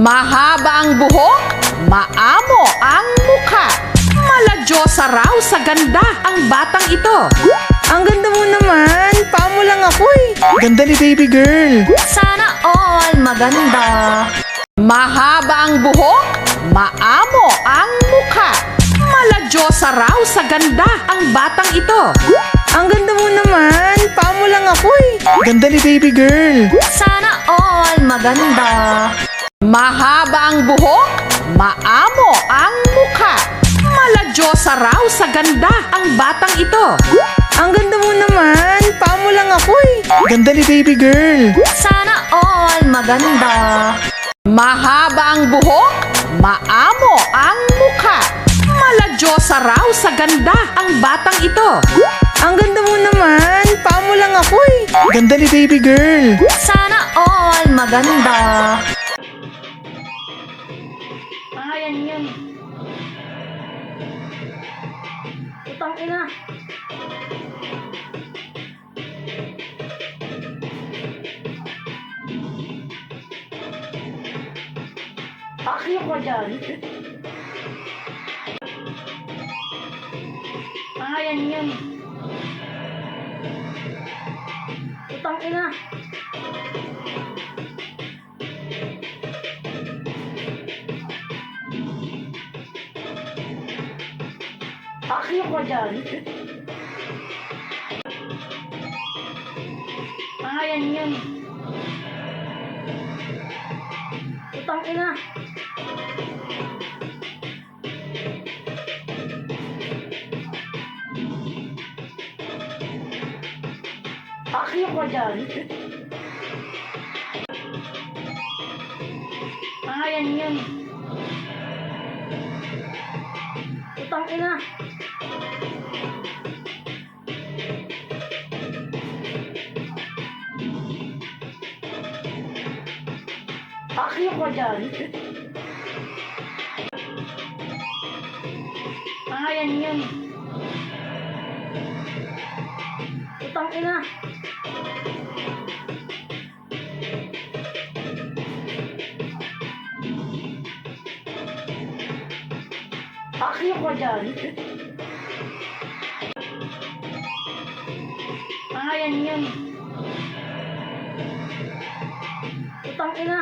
Mahaba ang buhok, maamo ang mukha. Maladyosa raw sa ganda ang batang ito. Ang ganda mo naman. Paa mo lang ako eh. Ganda ni baby girl. Sana all maganda. Mahaba ang buhok, maamo ang mukha. Maladyosa raw sa ganda ang batang ito. Ang ganda mo naman. Paa mo lang ako eh. Ganda ni baby girl. Sana all maganda. Mahaba ang buhok, maamo ang mukha. Maladyosa raw sa ganda ang batang ito. Ang ganda mo naman. Paa mo lang ako eh. Ganda ni baby girl. Sana all maganda. Mahaba ang buhok, maamo ang mukha. Maladyosa raw sa ganda ang batang ito. Ang ganda mo naman. Paa mo lang ako eh. Ganda ni baby girl. Sana all maganda. Yan yun. Utang ina. Akyo ko dyan. Yan yun. Utang ina. Akyo ko dyan. Yan yun. Utang ina. Akyo ko dyan. Yan yun. Utang ina. Akyo ko dyan. Yan yun. Utang ina. Akyo ko dyan. Yan yun. Utang ina.